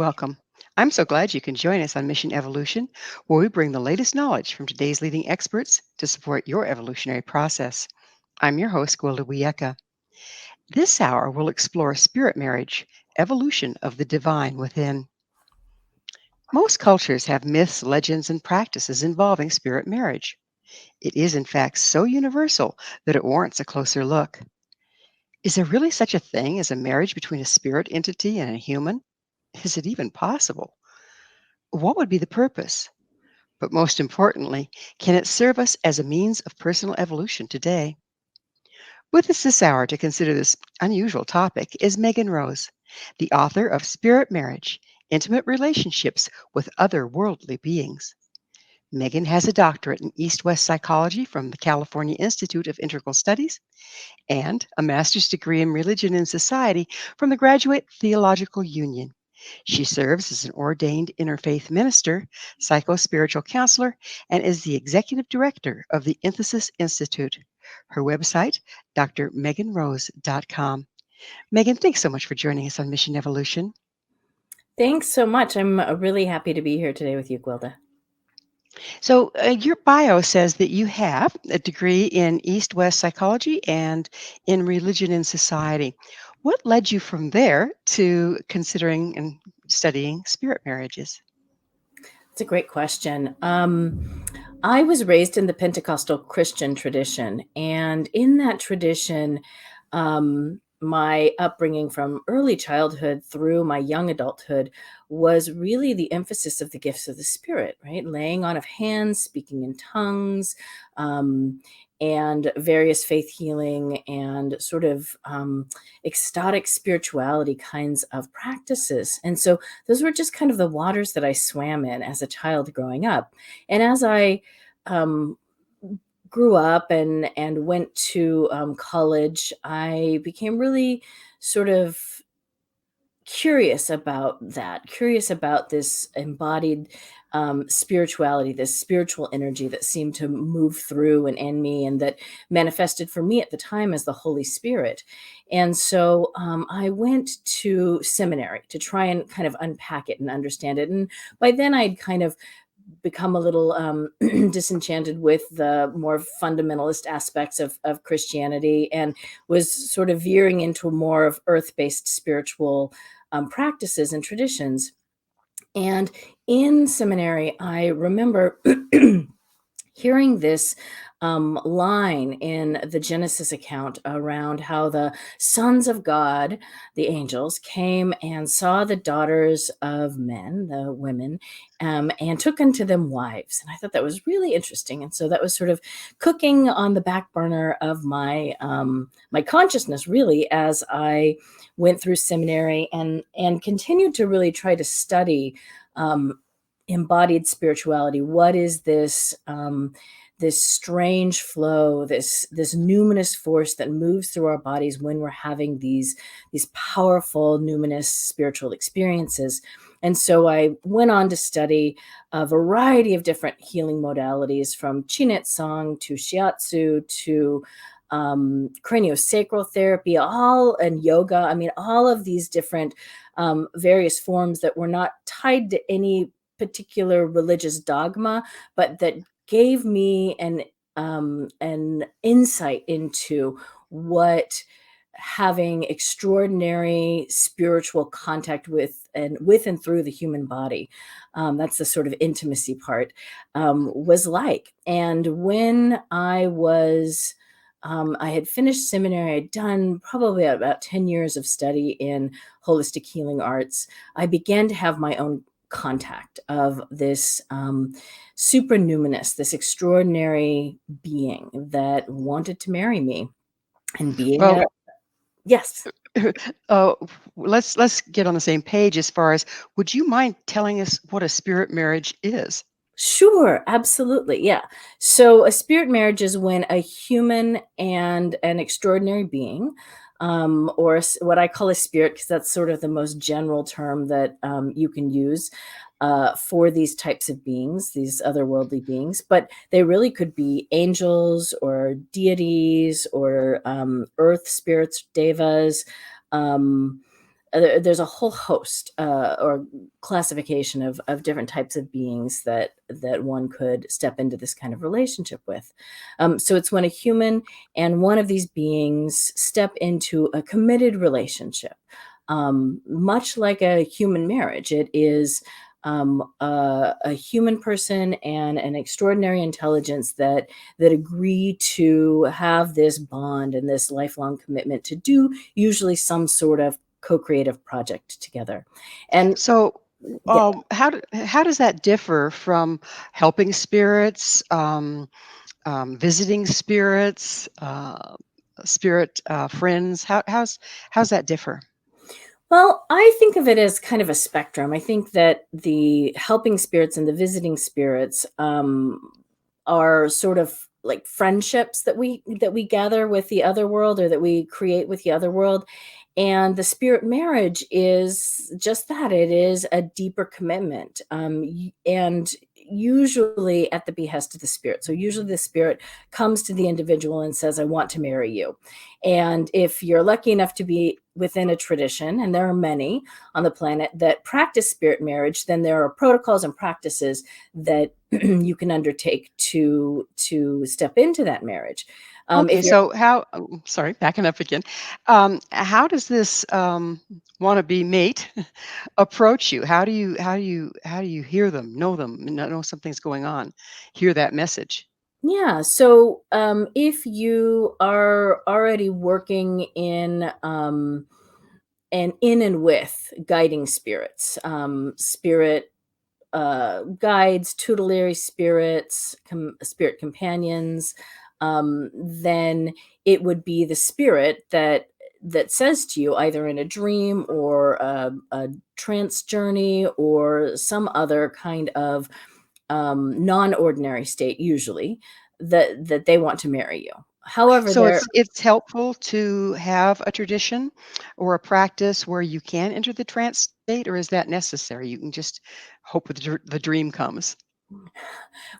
Welcome. I'm so glad you can join us on Mission Evolution, where we bring the latest knowledge from today's leading experts to support your evolutionary process. I'm your host, Gwilda Wiyaka. This hour, we'll explore spirit marriage, evolution of the divine within. Most cultures have myths, legends, and practices involving spirit marriage. It is, in fact, so universal that it warrants a closer look. Is there really such a thing as a marriage between a spirit entity and a human? Is it even possible? What would be the purpose? But most importantly, can it serve us as a means of personal evolution today? With us this hour to consider this unusual topic is Megan Rose, the author of Spirit Marriage, Intimate Relationships with Otherworldly Beings. Megan has a doctorate in East-West psychology from the California Institute of Integral Studies and a master's degree in religion and society from the Graduate Theological Union. She serves as an ordained interfaith minister, psycho-spiritual counselor, and is the executive director of the Entheosis Institute. Her website, drmeganrose.com. Megan, thanks so much for joining us on Mission Evolution. Thanks so much. I'm really happy to be here today with you, Gwilda. So, your bio says that you have a degree in East-West psychology and in religion and society. What led you from there to considering and studying spirit marriages? It's a great question. I was raised in the Pentecostal Christian tradition, and in that tradition, my upbringing from early childhood through my young adulthood was really the emphasis of the gifts of the Spirit, right? Laying on of hands, speaking in tongues, and various faith healing and sort of ecstatic spirituality kinds of practices. And so those were just kind of the waters that I swam in as a child growing up. And as I grew up and went to college, I became really sort of curious about this embodied spirituality, this spiritual energy that seemed to move through and in me, and that manifested for me at the time as the Holy Spirit. And so I went to seminary to try and kind of unpack it and understand it. And by then I'd kind of become a little disenchanted with the more fundamentalist aspects of Christianity, and was sort of veering into more of earth-based spiritual practices and traditions. And in seminary, I remember hearing this line in the Genesis account around how the sons of God, the angels, came and saw the daughters of men, the women, and took unto them wives. And I thought that was really interesting. And so that was sort of cooking on the back burner of my my consciousness, really, as I went through seminary and continued to really try to study embodied spirituality. What is this this strange flow, this numinous force that moves through our bodies when we're having these powerful numinous spiritual experiences? And so I went on to study a variety of different healing modalities, from Chinit song to shiatsu to craniosacral therapy, and yoga. I mean, all of these different various forms that were not tied to any particular religious dogma, but that gave me an insight into what having extraordinary spiritual contact with and through the human body, that's the sort of intimacy part, was like. And when I was I had finished seminary, I'd done probably about 10 years of study in holistic healing arts, I began to have my own contact of this supernuminous, this extraordinary being that wanted to marry me. And being Well, yes. oh, let's get on the same page as far as, would you mind telling us what a spirit marriage is? Sure, absolutely. Yeah. So a spirit marriage is when a human and an extraordinary being, or what I call a spirit, because that's sort of the most general term that you can use for these types of beings, these otherworldly beings, but they really could be angels or deities or earth spirits, devas, there's a whole host or classification of different types of beings that one could step into this kind of relationship with. So it's when a human and one of these beings step into a committed relationship, much like a human marriage. It is a human person and an extraordinary intelligence that agree to have this bond and this lifelong commitment to do usually some sort of co-creative project together. And So, yeah, how does that differ from helping spirits, visiting spirits, spirit friends? How's that differ? well, I think of it as kind of a spectrum. I think that the helping spirits and the visiting spirits are sort of like friendships that we gather with the other world, or that we create with the other world. And the spirit marriage is just that. It is a deeper commitment, and usually at the behest of the spirit. So usually the spirit comes to the individual and says, I want to marry you. And if you're lucky enough to be within a tradition, and there are many on the planet that practice spirit marriage, then there are protocols and practices that you can undertake to step into that marriage. Okay, If you're so sorry, backing up again. How does this wannabe mate approach you? How do you hear them, know something's going on, hear that message? Yeah. So, if you are already working in and with guiding spirits, spirit guides, tutelary spirits, spirit companions, then it would be the spirit that says to you, either in a dream or a trance journey or some other kind of non-ordinary state, usually, that they want to marry you. However, So there it's helpful to have a tradition or a practice where you can enter the trance state, or is that necessary? You can just hope the dream comes.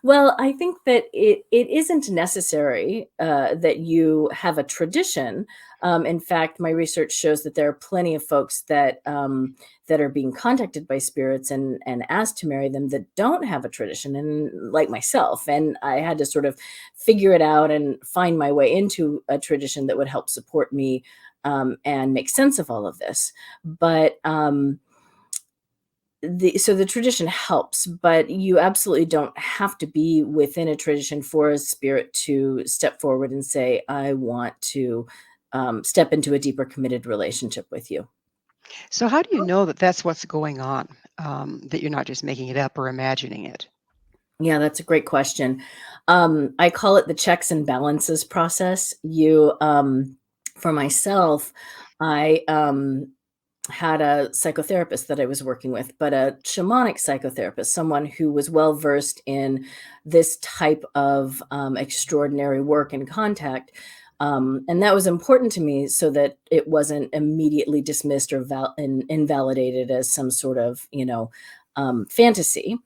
Well, I think that it isn't necessary that you have a tradition. In fact, my research shows that there are plenty of folks that are being contacted by spirits and asked to marry them that don't have a tradition, and like myself, and I had to sort of figure it out and find my way into a tradition that would help support me and make sense of all of this. But the tradition helps, but you absolutely don't have to be within a tradition for a spirit to step forward and say, I want to step into a deeper committed relationship with you. So how do you know that that's what's going on? That you're not just making it up or imagining it? Yeah, that's a great question. I call it the checks and balances process. For myself, I had a psychotherapist that I was working with, but a shamanic psychotherapist, someone who was well versed in this type of extraordinary work and contact. And that was important to me so that it wasn't immediately dismissed or invalidated as some sort of, fantasy.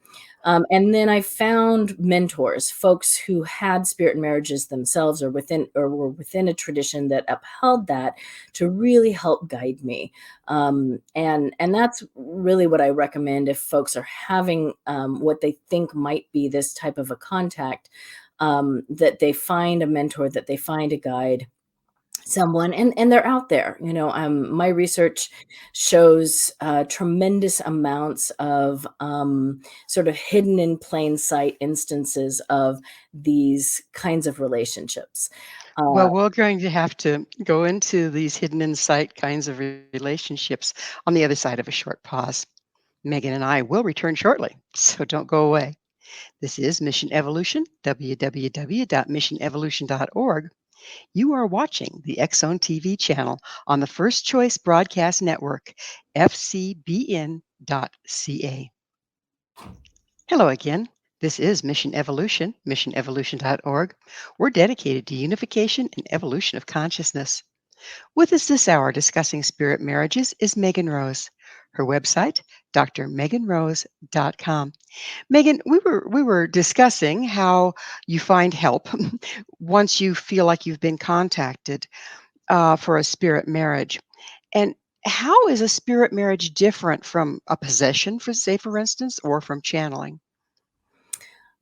And then I found mentors, folks who had spirit marriages themselves, or were within a tradition that upheld that, to really help guide me. And that's really what I recommend if folks are having what they think might be this type of a contact, that they find a mentor, that they find a guide, someone, and they're out there. My research shows tremendous amounts of sort of hidden in plain sight instances of these kinds of relationships. uh, Well, we're going to have to go into these hidden insight kinds of relationships on the other side of a short pause. Megan and I will return shortly, so don't go away. This is Mission Evolution, www.missionevolution.org. You are watching the X Zone TV channel on the First Choice Broadcast Network, fcbn.ca. Hello again. This is Mission Evolution, missionevolution.org. We're dedicated to unification and evolution of consciousness. With us this hour discussing spirit marriages is Megan Rose. Her website, drmeganrose.com. Megan, we were discussing how you find help once you feel like you've been contacted for a spirit marriage. And How is a spirit marriage different from a possession, for instance, or from channeling?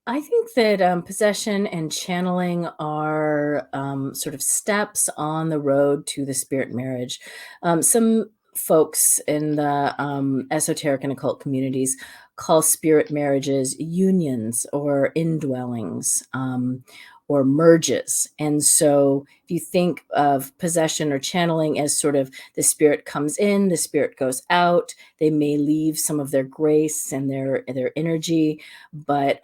I think that possession and channeling are sort of steps on the road to the spirit marriage. Some folks in the esoteric and occult communities call spirit marriages unions or indwellings, or merges. And so if you think of possession or channeling as sort of the spirit comes in, the spirit goes out, they may leave some of their grace and their energy, but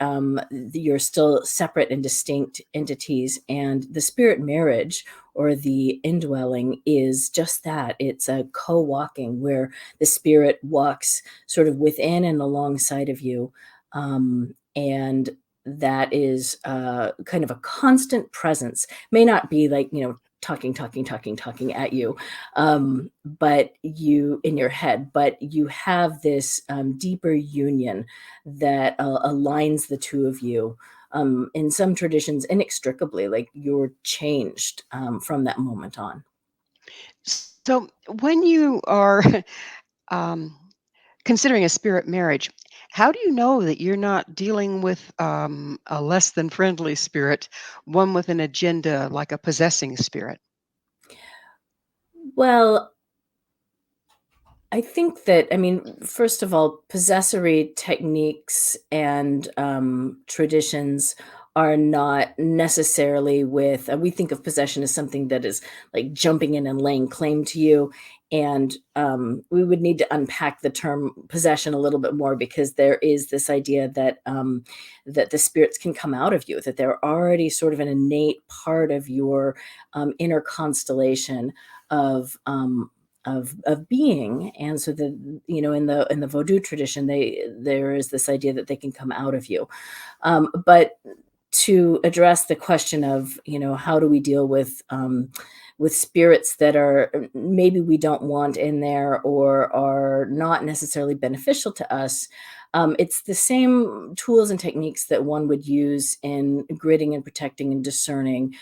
you're still separate and distinct entities. And the spirit marriage or the indwelling is just that. It's a co-walking where the spirit walks sort of within and alongside of you. And that is kind of a constant presence. May not be like, talking at you, but you in your head, but you have this deeper union that aligns the two of you. In some traditions, inextricably, like you're changed from that moment on. So, when you are um, considering a spirit marriage, how do you know that you're not dealing with a less than friendly spirit, one with an agenda like a possessing spirit? Well, I think that, I mean, first of all, possessory techniques and traditions are not necessarily with, we think of possession as something that is like jumping in and laying claim to you. And we would need to unpack the term possession a little bit more, because there is this idea that that the spirits can come out of you, that they're already sort of an innate part of your inner constellation of of being. And so the, in the Vodou tradition, there is this idea that they can come out of you. But to address the question of, how do we deal with spirits that are maybe we don't want in there or are not necessarily beneficial to us, it's the same tools and techniques that one would use in gridding and protecting and discerning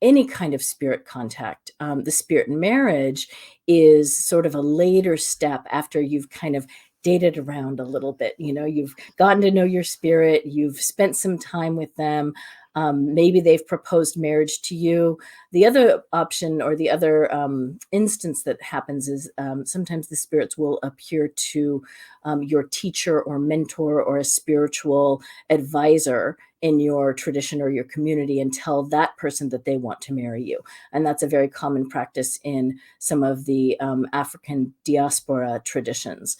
any kind of spirit contact. The spirit marriage is sort of a later step after you've kind of dated around a little bit. You've gotten to know your spirit, you've spent some time with them. Maybe they've proposed marriage to you. The other option, or the other instance that happens, is sometimes the spirits will appear to your teacher or mentor or a spiritual advisor in your tradition or your community and tell that person that they want to marry you. And that's a very common practice in some of the African diaspora traditions.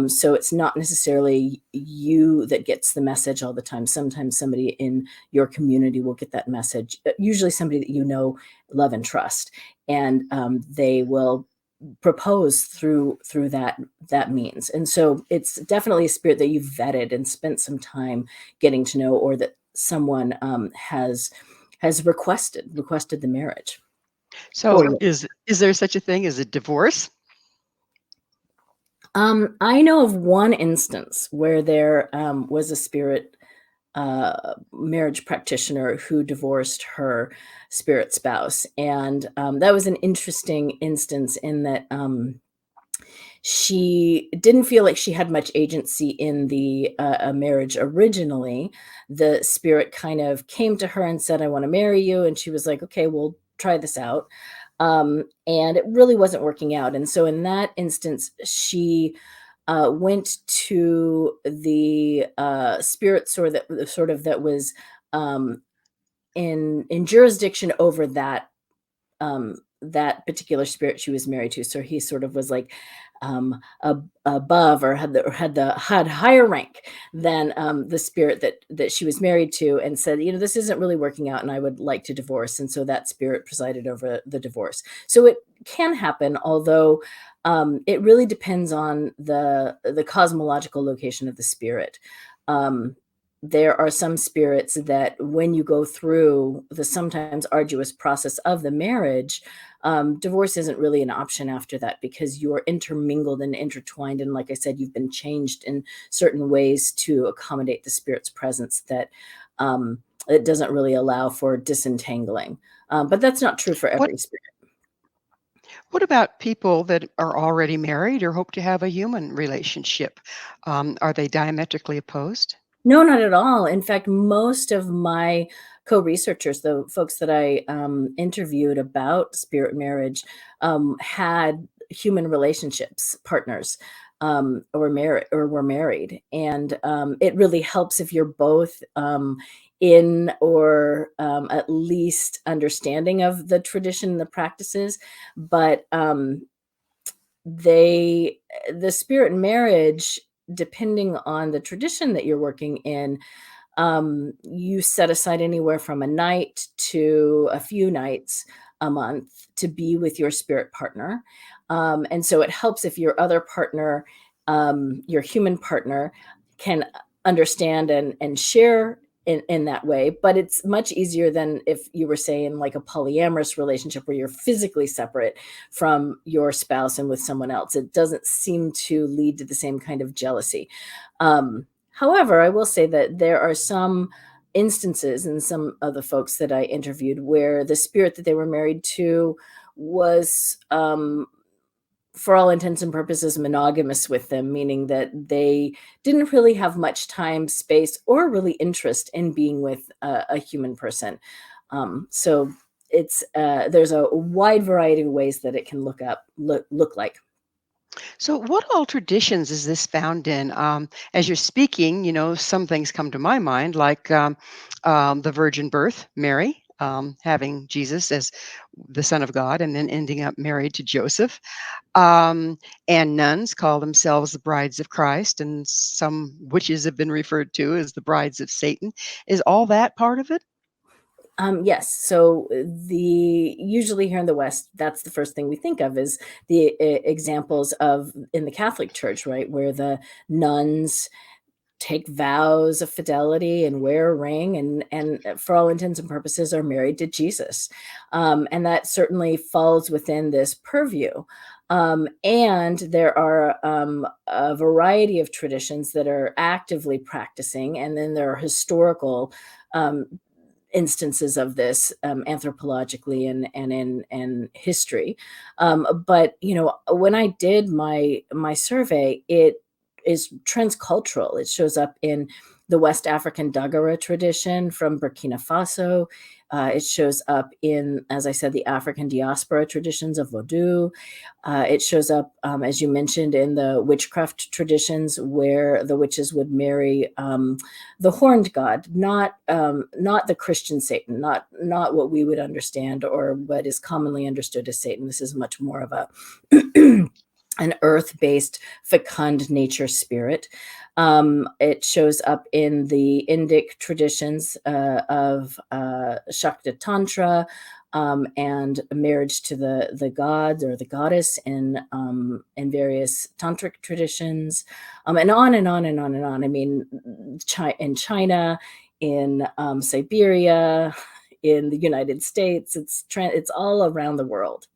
So it's not necessarily you that gets the message all the time. Sometimes somebody in your community will get that message, usually somebody that you know, love, and trust. And they will propose through that means. And so it's definitely a spirit that you've vetted and spent some time getting to know, or that someone has requested the marriage for So, you. is there such a thing as a divorce? I know of one instance where there was a spirit marriage practitioner who divorced her spirit spouse, and that was an interesting instance in that she didn't feel like she had much agency in the marriage originally. The spirit kind of came to her and said, "I want to marry you," and she was like, "Okay, we'll try this out." And it really wasn't working out. And so in that instance, she went to the spirit that was um, in jurisdiction over that particular spirit she was married to. So he sort of was like above, or had higher rank than the spirit that she was married to, and said, this isn't really working out, and I would like to divorce. And so that spirit presided over the divorce. So it can happen, although it really depends on the cosmological location of the spirit. There are some spirits that, when you go through the sometimes arduous process of the marriage, divorce isn't really an option after that, because you're intermingled and intertwined. And like I said, you've been changed in certain ways to accommodate the spirit's presence, that it doesn't really allow for disentangling. But that's not true for What every spirit. What about people that are already married or hope to have a human relationship? Are they diametrically opposed? No, not at all. In fact, most of my co-researchers, the folks that I interviewed about spirit marriage, had human relationships, partners, or were married, and it really helps if you're both in or at least understanding of the tradition and the practices. But they the spirit marriage, depending on the tradition that you're working in, you set aside anywhere from a night to a few nights a month to be with your spirit partner. And so it helps if your other partner, your human partner, can understand and share in that way. But it's much easier than if you were, say, in like a polyamorous relationship where you're physically separate from your spouse and with someone else. It doesn't seem to lead to the same kind of jealousy. However, I will say that there are some instances and some of the folks that I interviewed where the spirit that they were married to was, for all intents and purposes, monogamous with them, meaning that they didn't really have much time, space, or really interest in being with a human person. So it's there's a wide variety of ways that it can look like. So, what all traditions is this found in? As you're speaking, some things come to my mind, like the virgin birth, Mary, having Jesus as the Son of God, and then ending up married to Joseph. Um, and nuns call themselves the brides of Christ, and some witches have been referred to as the brides of Satan. Is all that part of it? Yes. So the usually here in the West, that's the first thing we think of is the examples of in the Catholic Church, right, where the nuns take vows of fidelity and wear a ring and for all intents and purposes are married to Jesus. And that certainly falls within this purview. And there are a variety of traditions that are actively practicing, and then there are historical um, instances of this, anthropologically and in history. But when I did my survey, it is transcultural. It shows up in the West African Dagara tradition from Burkina Faso. It shows up in, as I said, the African diaspora traditions of Vodou. It shows up, as you mentioned, in the witchcraft traditions where the witches would marry the horned god, not the Christian Satan, not what we would understand or what is commonly understood as Satan. This is much more of a an earth-based fecund nature spirit. It shows up in the Indic traditions of Shakta Tantra, and marriage to the god or the goddess in various tantric traditions, and on and on and on and on. I mean, in China, in Siberia, in the United States, it's all around the world.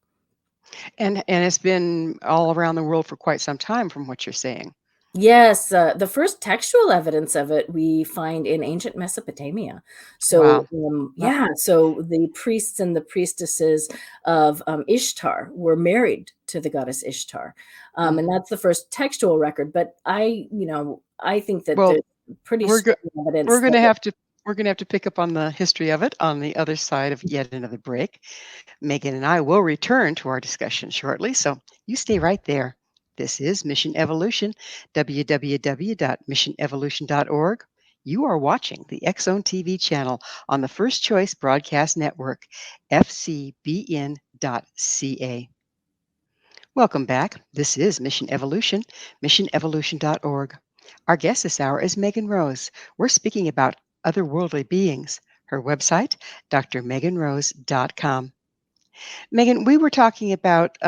And it's been all around the world for quite some time, from what you're saying. Yes, the first textual evidence of it we find in ancient Mesopotamia. So, Wow. Wow. yeah, so the priests and the priestesses of Ishtar were married to the goddess Ishtar, Mm. and that's the first textual record. But I think that Well, there's pretty we're go- strong we're evidence going that to have to we're going to have to pick up on the history of it on the other side of yet another break. Megan and I will return to our discussion shortly, so you stay right there. This is Mission Evolution, www.missionevolution.org. You are watching the X Zone TV channel on the First Choice Broadcast Network, fcbn.ca. Welcome back. This is Mission Evolution, missionevolution.org. Our guest this hour is Megan Rose. We're speaking about otherworldly beings. Her website, drmeganrose.com. Megan, we were talking about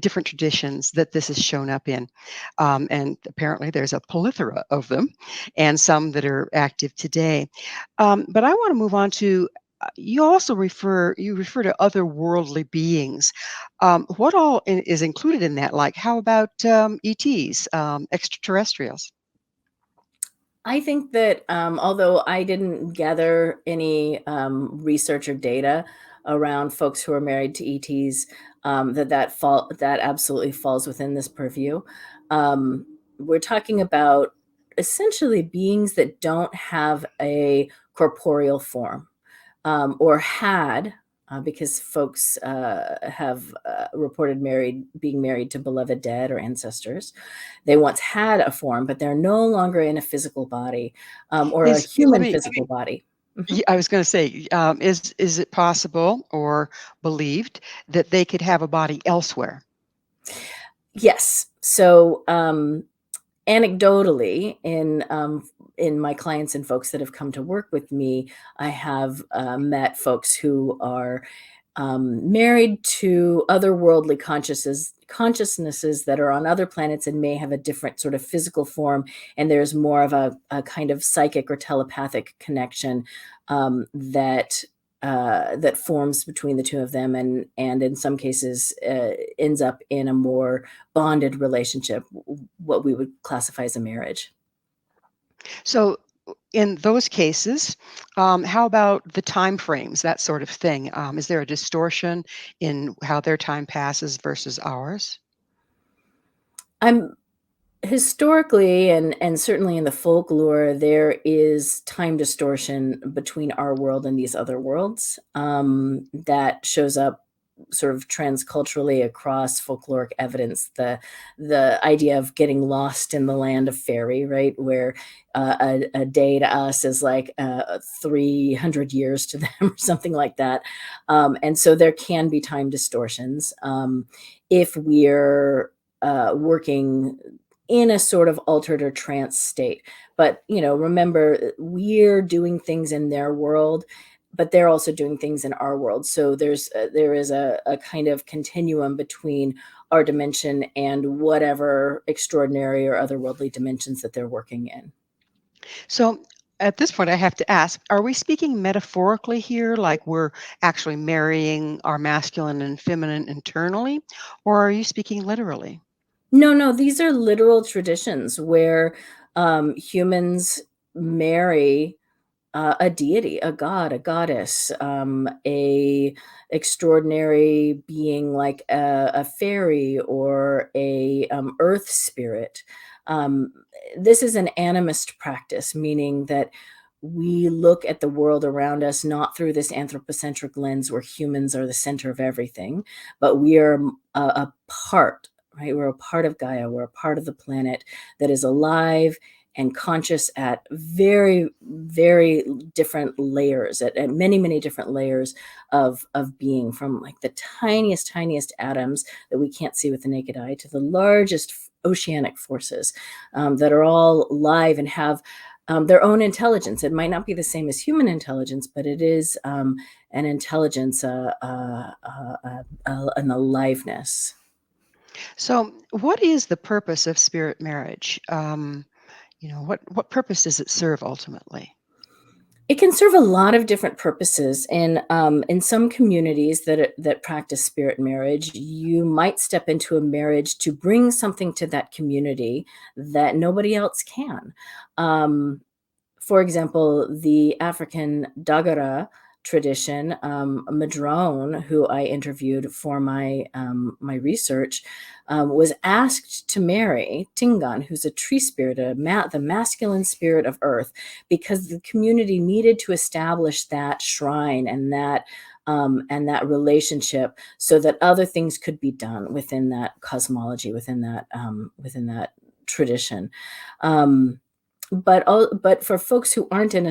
different traditions that this has shown up in, and apparently there's a plethora of them, and some that are active today. But I want to move on to you also refer to otherworldly beings. What all is included in that? Like, how about ETs, extraterrestrials? I think that although I didn't gather any research or data around folks who are married to ETs, that absolutely falls within this purview. We're talking about essentially beings that don't have a corporeal form, or had, because folks have reported being married to beloved dead or ancestors. They once had a form, but they're no longer in a physical body, or a Let human me. physical body. Mhm. I was going to say, is it possible or believed that they could have a body elsewhere? Yes. So, anecdotally, in my clients and folks that have come to work with me, I have met folks who are married to otherworldly consciousnesses that are on other planets and may have a different sort of physical form, and there's more of a kind of psychic or telepathic connection that forms between the two of them, and in some cases ends up in a more bonded relationship, what we would classify as a marriage. So, in those cases, how about the time frames, that sort of thing? Is there a distortion in how their time passes versus ours? I'm Historically, and certainly in the folklore, there is time distortion between our world and these other worlds, that shows up sort of transculturally across folkloric evidence. The idea of getting lost in the land of fairy, right, where a day to us is like 300 years to them, or something like that. And so there can be time distortions if we're working in a sort of altered or trance state. But, remember, we're doing things in their world, but they're also doing things in our world. So there is a kind of continuum between our dimension and whatever extraordinary or otherworldly dimensions that they're working in. So, at this point, I have to ask, are we speaking metaphorically here, like we're actually marrying our masculine and feminine internally, or are you speaking literally? No, no, these are literal traditions where humans marry a deity, a god, a goddess, a extraordinary being like a fairy or a earth spirit. Um, this is an animist practice, meaning that we look at the world around us not through this anthropocentric lens where humans are the center of everything, but we are a part, right? We're a part of Gaia. We're a part of the planet that is alive and conscious at very, very different layers, at many, many different layers of being, from like the tiniest atoms that we can't see with the naked eye to the largest oceanic forces, that are all live and have their own intelligence. It might not be the same as human intelligence, but it is an intelligence, an aliveness. So, what is the purpose of spirit marriage? What purpose does it serve ultimately? It can serve a lot of different purposes. In some communities that practice spirit marriage, you might step into a marriage to bring something to that community that nobody else can. Um, for example, the African Dagara tradition, Madrone, who I interviewed for my research, was asked to marry Tingan, who's a tree spirit, the masculine spirit of Earth, because the community needed to establish that shrine and that relationship, so that other things could be done within that cosmology, within that tradition. Um, but for folks who aren't in a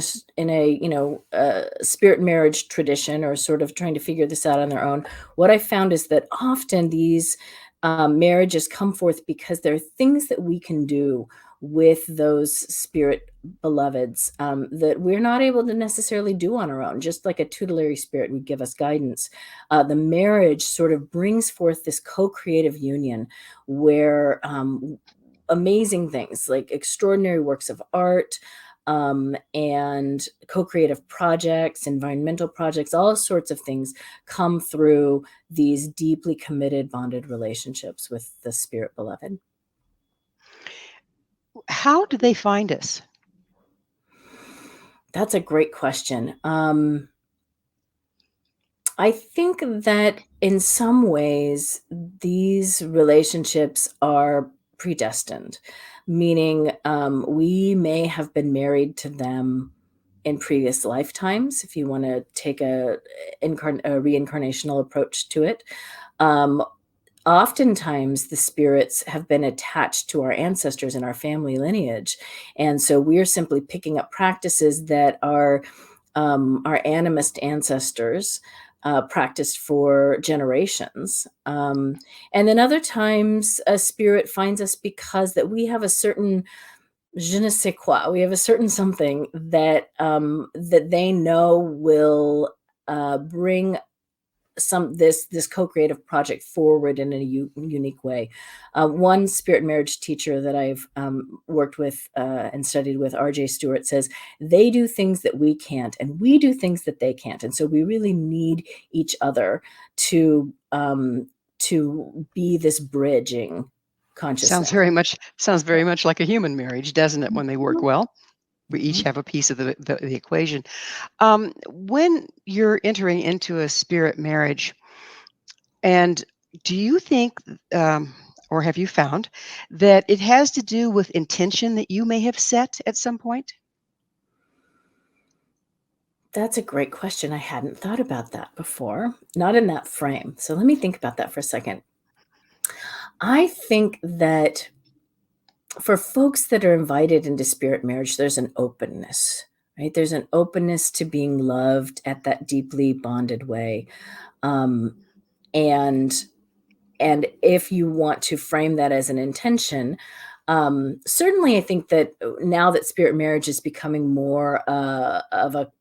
spirit marriage tradition, or sort of trying to figure this out on their own, what I found is that often these marriages come forth because there are things that we can do with those spirit beloveds, that we're not able to necessarily do on our own. Just like a tutelary spirit would give us guidance, the marriage sort of brings forth this co-creative union where amazing things like extraordinary works of art, and co-creative projects, environmental projects, all sorts of things come through these deeply committed, bonded relationships with the spirit beloved. How do they find us? That's a great question. I think that in some ways, these relationships are predestined, meaning we may have been married to them in previous lifetimes, if you want to take a reincarnational approach to it. Um, Oftentimes, the spirits have been attached to our ancestors in our family lineage. And so we're simply picking up practices that our animist ancestors practiced for generations. And then other times, a spirit finds us because that we have a certain je ne sais quoi. We have a certain something that they know will bring this co-creative project forward in a unique way. One spirit marriage teacher that I've worked with and studied with, R.J. Stewart, says they do things that we can't, and we do things that they can't, and so we really need each other to be this bridging consciousness. Sounds very much like a human marriage, doesn't it? When they work well, we each Mhm. have a piece of the equation. When you're entering into a spirit marriage, and do you think, or have you found that it has to do with intention that you may have set at some point? That's a great question. I hadn't thought about that before, not in that frame. So let me think about that for a second. I think that for folks that are invited into spirit marriage, there's an openness, right? There's an openness to being loved at that deeply bonded way. Um, and and if you want to frame that as an intention, certainly I think that now that spirit marriage is becoming more of a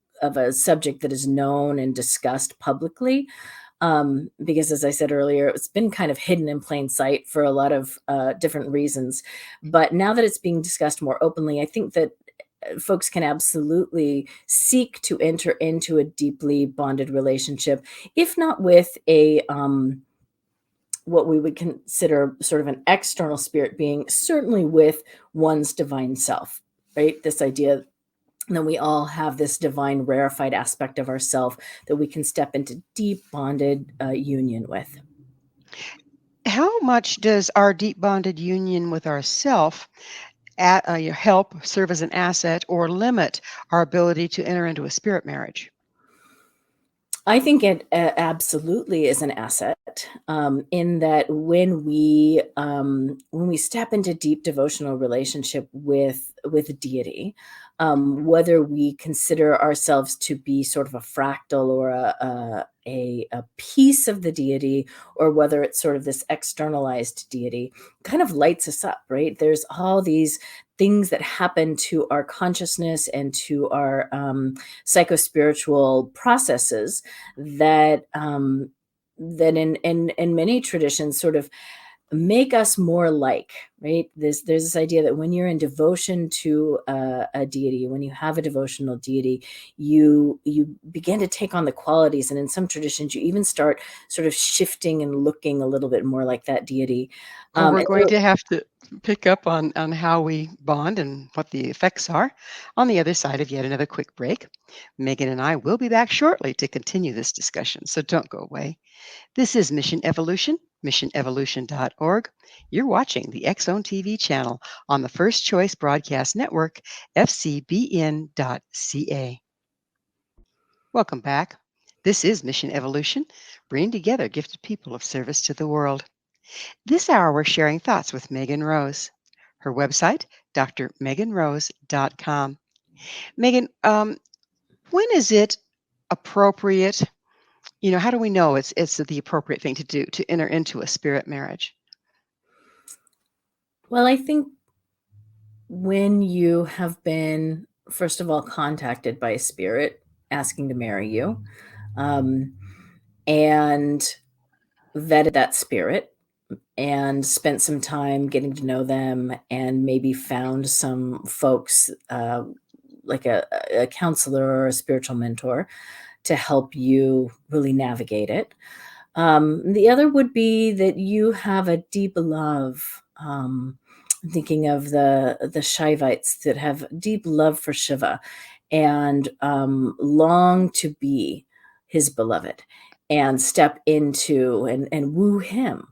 subject that is known and discussed publicly, because as I said earlier, it's been kind of hidden in plain sight for a lot of different reasons. But now that it's being discussed more openly, I think that folks can absolutely seek to enter into a deeply bonded relationship, if not with a what we would consider sort of an external spirit being, certainly with one's divine self, right? This idea that we all have this divine rarefied aspect of ourself that we can step into deep bonded union with. How much does our deep bonded union with ourself help serve as an asset or limit our ability to enter into a spirit marriage? I think it absolutely is an asset, in that when we step into deep devotional relationship with deity, whether we consider ourselves to be sort of a fractal or a piece of the deity, or whether it's sort of this externalized deity, kind of lights us up, right? There's all these things that happen to our consciousness and to our psychospiritual processes that that in many traditions sort of make us more like, right? There's this idea that when you're in devotion to a deity, when you have a devotional deity, you begin to take on the qualities, and in some traditions you even start sort of shifting and looking a little bit more like that deity. Well, we're And going so to have to pick up on how we bond and what the effects are on the other side of yet another quick break. Megan and I will be back shortly to continue this discussion, so don't go away. This is Mission Evolution, missionevolution.org. You're watching the X Zone TV channel on the First Choice Broadcast Network, fcbn.ca. Welcome back. This is Mission Evolution, bringing together gifted people of service to the world. This hour, we're sharing thoughts with Megan Rose. Her website, drmeganrose.com. Megan, when is it appropriate? How do we know it's the appropriate thing to do to enter into a spirit marriage? well, I think when you have been, first of all, contacted by a spirit asking to marry you, um, and vetted that spirit and spent some time getting to know them, and maybe found some folks like a counselor or a spiritual mentor to help you really navigate it. The other would be that you have a deep love. I'm thinking of the Shivites that have deep love for Shiva, and long to be his beloved and step into and woo him.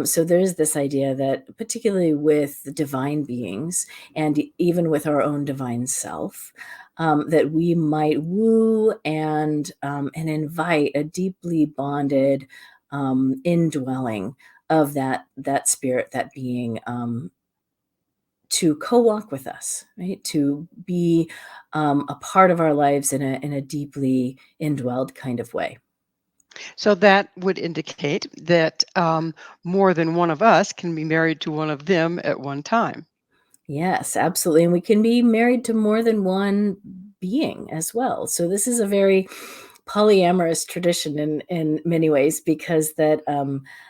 So there's this idea that, particularly with divine beings and even with our own divine self, that we might woo and invite a deeply bonded indwelling of that spirit, that being, to co-walk with us, right? To be a part of our lives in a deeply indwelled kind of way. So that would indicate that more than one of us can be married to one of them at one time. Yes, absolutely. And we can be married to more than one being as well. So this is a very polyamorous tradition in many ways, because that,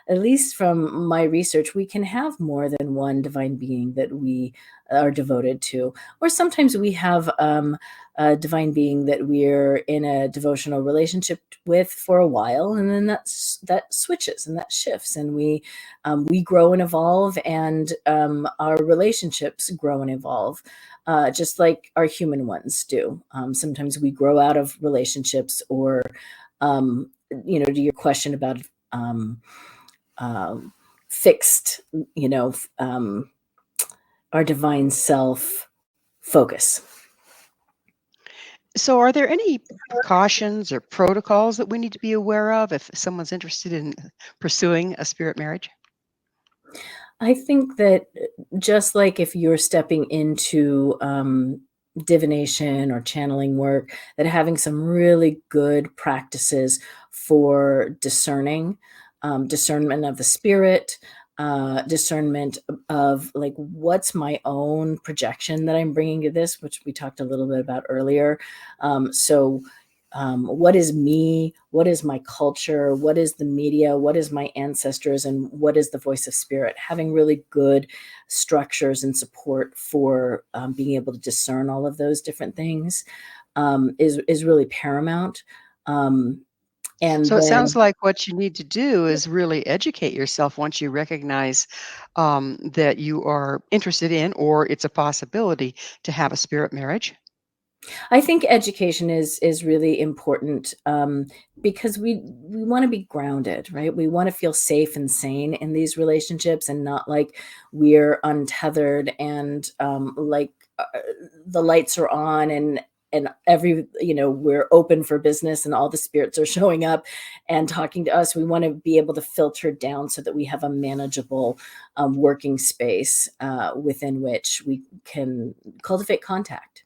at least from my research, we can have more than one divine being that we are devoted to. Or sometimes we have a divine being that we're in a devotional relationship with for a while, and then that switches and that shifts, and we grow and evolve, and our relationships grow and evolve, just like our human ones do. Sometimes we grow out of relationships, or, to your question about fixed, our divine self focus. So, are there any precautions or protocols that we need to be aware of if someone's interested in pursuing a spirit marriage? I think that, just like if you're stepping into divination or channeling work, that having some really good practices for discernment of the spirit, discernment of, like, what's my own projection that I'm bringing to this, which we talked a little bit about earlier. So what is me, what is my culture, what is the media, what is my ancestors, and what is the voice of spirit. Having really good structures and support for being able to discern all of those different things is really paramount. um, and So, it sounds then like what you need to do is really educate yourself once you recognize that you are interested in, or it's a possibility to have a spirit marriage. I think education is really important, because we want to be grounded, right? We want to feel safe and sane in these relationships, and not like we're untethered, and like, the lights are on, and we're open for business, and all the spirits are showing up and talking to us. We want to be able to filter down so that we have a manageable working space within which we can cultivate contact.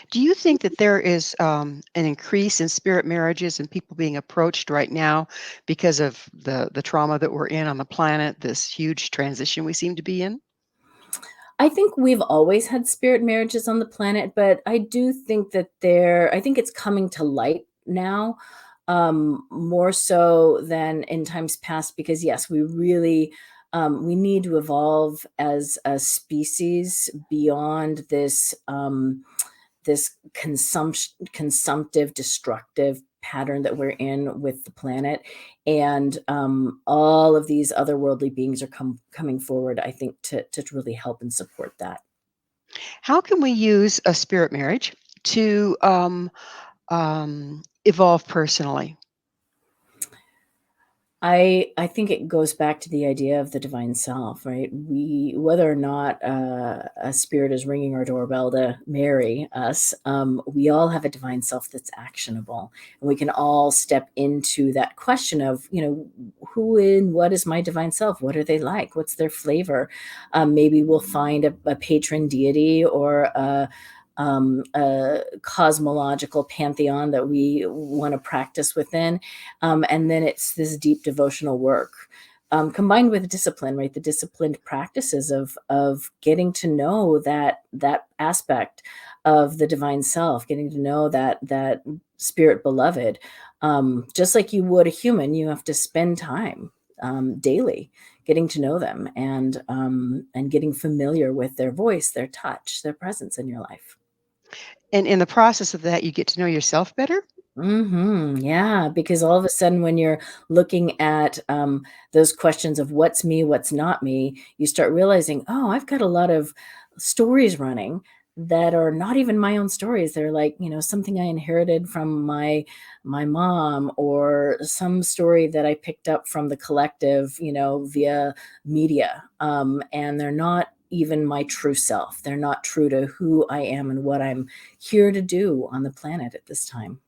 Do you think that there is an increase in spirit marriages and people being approached right now because of the trauma that we're in on the planet, this huge transition we seem to be in? I think we've always had spirit marriages on the planet, but I do think that I think it's coming to light now, more so than in times past, because yes, we need to evolve as a species beyond this consumptive, destructive pattern that we're in with the planet. And all of these otherworldly beings are coming forward, I think, to really help and support that. How can we use a spirit marriage to evolve personally? I think it goes back to the idea of the divine self, right? Whether or not a spirit is ringing our doorbell to marry us, we all have a divine self that's actionable, and we can all step into that question of, who and what is my divine self? What are they like? What's their flavor? Maybe we'll find a patron deity, or a cosmological pantheon that we want to practice within. And then it's this deep devotional work, combined with discipline, right? The disciplined practices of getting to know that aspect of the divine self, getting to know that spirit beloved. Just like you would a human, you have to spend time daily getting to know them, and getting familiar with their voice, their touch, their presence in your life. And in the process of that, you get to know yourself better. Yeah, because all of a sudden, when you're looking at those questions of what's me, what's not me, you start realizing, oh, I've got a lot of stories running that are not even my own stories. They're like, something I inherited from my mom, or some story that I picked up from the collective, via media. And they're not even my true self. They're not true to who I am and what I'm here to do on the planet at this time.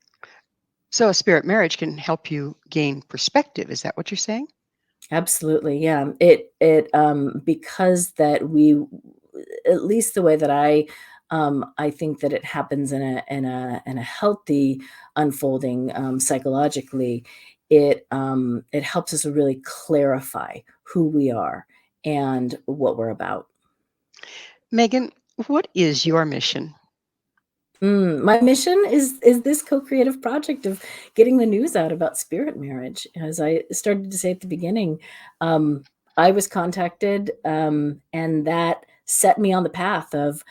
So a spirit marriage can help you gain perspective. Is that what you're saying? Absolutely, yeah. It because that we, at least the way that I think that it happens in a healthy unfolding, psychologically. It helps us really clarify who we are and what we're about. Megan, what is your mission? My mission is this co-creative project of getting the news out about spirit marriage. As I started to say at the beginning, I was contacted, and that set me on the path of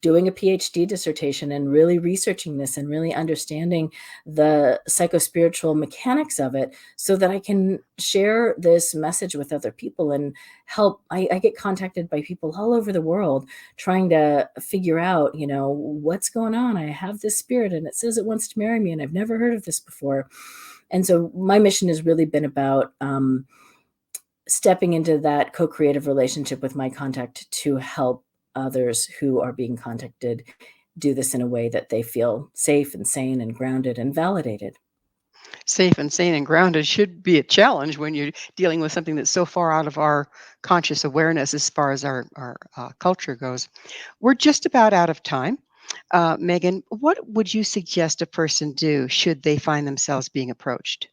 doing a PhD dissertation and really researching this and really understanding the psychospiritual mechanics of it, so that I can share this message with other people and help. I get contacted by people all over the world trying to figure out, what's going on. I have this spirit and it says it wants to marry me, and I've never heard of this before. And so my mission has really been about stepping into that co-creative relationship with my contact to help others who are being contacted do this in a way that they feel safe and sane and grounded and validated. Safe and sane and grounded should be a challenge when you're dealing with something that's so far out of our conscious awareness as far as our culture goes. We're just about out of time. Megan, what would you suggest a person do should they find themselves being approached?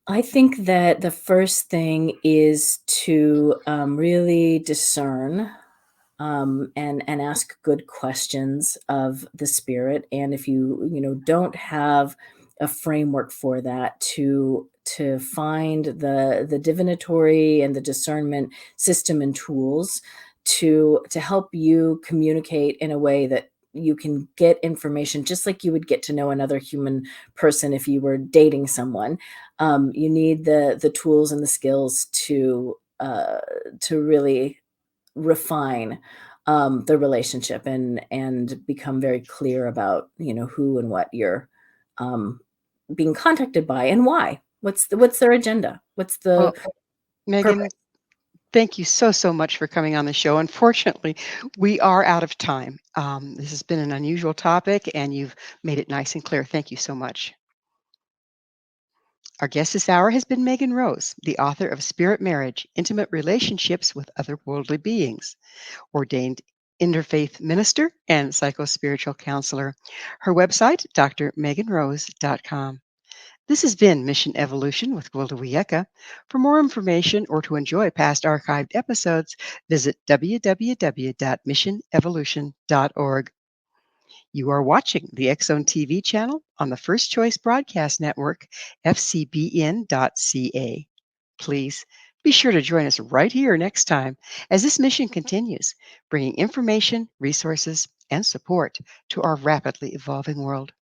I think that the first thing is to really discern, and ask good questions of the spirit. And if you don't have a framework for that, to find the divinatory and the discernment system and tools to help you communicate in a way that you can get information just like you would get to know another human person if you were dating someone. You need the tools and the skills to really refine the relationship and become very clear about who and what you're um, being contacted by and why. What's their agenda? What's the Well, Megan, purpose? thank you so, so much for coming on the show. Unfortunately, we are out of time. This has been an unusual topic, and you've made it nice and clear. Thank you so much. Our guest this hour has been Megan Rose, the author of Spirit Marriage, Intimate Relationships with Otherworldly Beings, ordained interfaith minister and psychospiritual counselor. Her website, drmeganrose.com. This has been Mission Evolution with Gwilda Wiyaka. For more information or to enjoy past archived episodes, visit www.missionevolution.org. You are watching the X-Zone TV channel on the First Choice Broadcast Network, fcbn.ca. Please be sure to join us right here next time as this mission continues, bringing information, resources, and support to our rapidly evolving world.